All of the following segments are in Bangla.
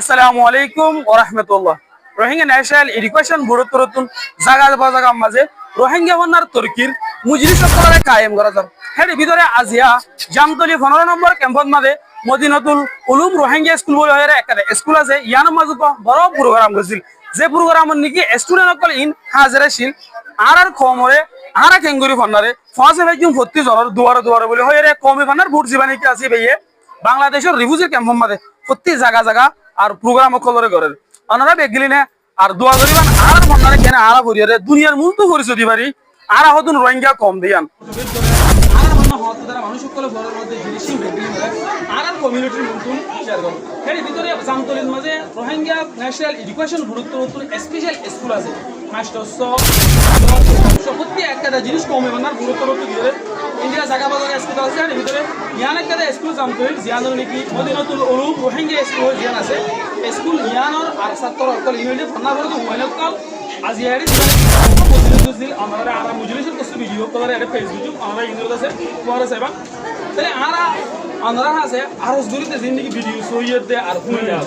আসসালামু আলাইকুম ওয়া রাহমাতুল্লাহ। রোহিঙ্গা ন্যাশনাল এডুকেশন বোর্ড তরতুন জায়গা বাজাগা মাঝে রোহিঙ্গা বন্যার তুর্কির মুজলিস সকলে কায়েম করা যাব। হের ভিতরে আজিয়া জামতলি 15 নম্বর ক্যাম্পাস মাঝে মদিনাতুল উলুম রোহিঙ্গা স্কুল বলে একটা স্কুল আছে। ইয়ানোর মাঝে বড় প্রোগ্রাম করছিল, যে প্রোগ্রামের নাকি স্টুডেন্ট সকল ইন হাজারে ছিল আর কমরে আর কেঙ্গুরি ফন্নারে ফাঁসে ভাইজুম ভর্তি জনের দুয়ারে দুয়ারে বলে হয় রে কমে ফান্নার বুট জীবানি কি আছে ভাইয়ে বাংলাদেশের রিফিউজি ক্যাম্প মাঝে প্রতি জায়গা জায়গা আর প্রোগ্রাম কলরে করেন ওনারা বেগলি না আর দোয়া করিবান আর ফন্নারে কেন আরা করিয়ারে দুনিয়ার মূল তো করিস দিবারি আর হতুন রোহিঙ্গা কম দিয়ান মানুষ সকলে ঘরের মধ্যে জিনিস আর কমিউনিটির নতুন শেয়ার করুন। এর ভিতরে জামতলির মাঝে রোহিঙ্গা ন্যাশনাল এডুকেশন গুরুত্ব স্পেশাল স্কুল আছে। মাস্টার প্রতি একটা জিনিস কমে বানার গুরুত্ব দিয়ে ইন্ডিয়া জায়গা বাজার স্কুল আছে। এর ভিতরে ইয়ান একটা স্কুল জামতলির জিয়ানোর নাকি মদিনাতুল উলুম রোহিঙ্গা স্কুল জিয়ান আছে। স্কুল ইয়ানোর আর ছাত্র অকল ইউনিটি ফান্না করে ওয়াইনকল আজি এর মদিনাতুল আমরা আর মুজলিসের কষ্ট ভিডিও করে এর ফেসবুক আমরা ইউনিট আছে পরে সাইবা তাহলে আমরা আছে আরজ গরিতে জিন্দেগি ভিডিও সইয়ে দে আর হুইয়া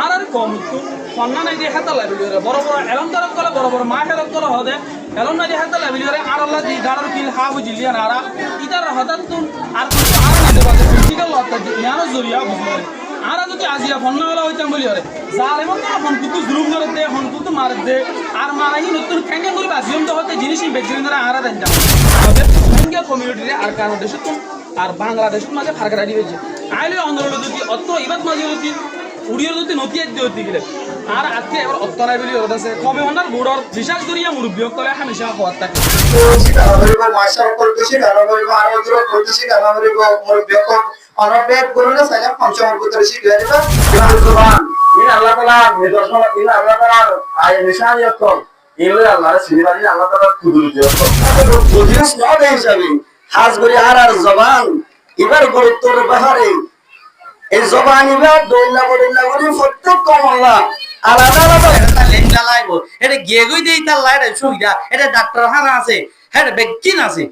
আর কম তো ফন্না নাই দিয়ে হাতা লাইব্রেরি বড় বড় এলন তারক করে বড় বড় মা হেরক করে হদে এলন নাই দিয়ে হাতা লাইব্রেরি আর আল্লাহ দি দাঁড়ার কিল হা বুঝিলিয়া নারা ইতার হঠাৎ তুন আর কিছু আর না দেবা ঠিক আছে লতা ইয়ানো জরিয়া বুঝলে আর যদি আজিয়া ফন্না হলা হইতাম বলি আরে জালে মন না ফোন কুতু জুলুম করে দে ফোন কুতু মার দে আর মারাই নতুন কেঙ্গে বলবা জিম তো হতে জিনিসই বেগরিন ধরে আরা দেন যাবে তবে রোহিঙ্গা কমিউনিটিরে আর কারণ দেশে তো আর বাংলাদেশের মাঝে ফারকারা দিয়েছে আইলে আন্দোলন যদি অত ইবাদ মাঝে যদি উড়িয়ে যদি নথিয়ে দিতে গেলে আর আজকে এবার অত্তরাই বলি ওর আছে কমে হনার বুড়র বিশাল করিয়া মুরব্বী করে হামেশা হওয়ার থাকে মাস্টার করতেছি কারণ আর দূর করতেছি কারণ মুরব্বী অনবেদ করলে সাইলা পঞ্চম করতে শিখে দিবা ইমান জবান ইন আল্লাহ তাআলা নিদর্শন ইন আল্লাহ তাআলা আয় নিশান ইয়াতল ইলে আল্লাহর সিনেমানি আল্লাহ তাআলা কুদরত ইয়াতল বুঝিস না দেই যাবি হাজ করি আর জবান এবার গুরুত্বর বাহারে এই জবান এবার দইলা করে প্রত্যেক কমলা আলাদা আলাদা এটা লেঙ্গা লাইবো এটা গিয়ে গই দেই তার লাইট সুবিধা এটা ডাক্তার খানা আছে এটা ভ্যাকসিন আছে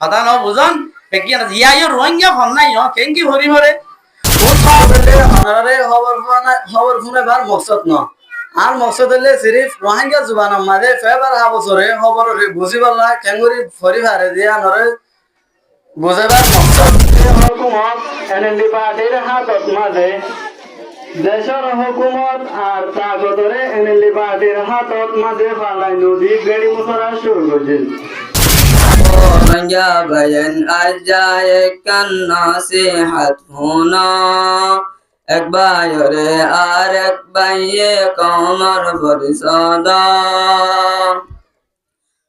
কথা না বুঝন ভ্যাকসিন আছে ইয়া রোহিঙ্গা হন নাই কেঙ্গি হরি হরে ওর খাওয়ালে হনারে খবর শুনে বার মকসদ না আর মকসদ হলে সিরিফ রোহিঙ্গা জুবান আমাদের ফেবার হা বছরে খবর বুঝিবার না কেঙ্গুরি ফরিভারে দিয়া নরে বুঝাবার মকসদ হুকুমত এনএলডি পার্টির হাতত মাঝে দেশের হুকুমত আর তাগতরে এনএলডি পার্টির হাতত মাঝে ফালাই নদী গাড়ি মুসরা শুরু করছেন রোহিঙ্গা ভাইয়েন আজ যায় নসিহত হোনা এক ভাইরে আর এক ভাইয়ে কমর পরিষদা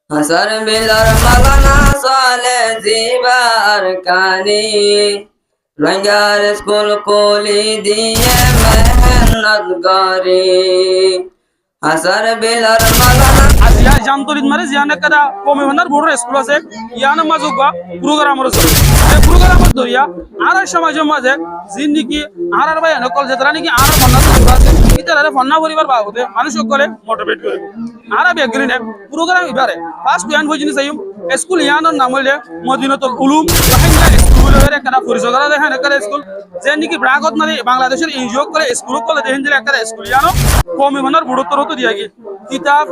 হাসার বিলার মালানা সালে জিবার কানি রোহিঙ্গার স্কুল কোলি দিয়ে মেহনত করি হাসার বিলার মালানা আজিয়া জামতলিত মারে জিয়ানে কাদা কমে হনার বড় স্কুল আছে ইয়ানোর মাঝে প্রোগ্রাম আছে। এই প্রোগ্রামের দরিয়া আর সমাজের মাঝে জিন্দেগি আর ভাই নকল যেতরা নাকি আর ফন্না আছে ইতারে ফন্না পরিবার বাবদে মানুষ সকলে মোটিভেট করে আর বেগরিনে প্রোগ্রাম ইবারে ফার্স্ট ইয়ান হইনি চাইম স্কুল ইয়ানোর নাম হইলে মদিনাতুল উলুম রোহিঙ্গা স্কুল এর একটা পরিচয় করা দেখেন একটা স্কুল যে নাকি ব্রাগত মানে বাংলাদেশের এনজিও করে স্কুল করে দেখেন যে একটা স্কুল ইয়ানো কমে হনার বুড়োত্তর হতো দিয়া গিয়ে কিতাব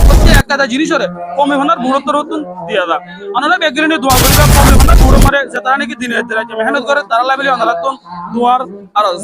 প্রতি একটা জিনিস কমে হনার বুড়োত্তর হতো দিয়া দা ওনারা বেগরিনে দোয়া করিবা কমে হনার বুড়ো মারে যে তারা নাকি দিনে মেহনত করে তারা লাভলি ওনারা তো দোয়ার আরজ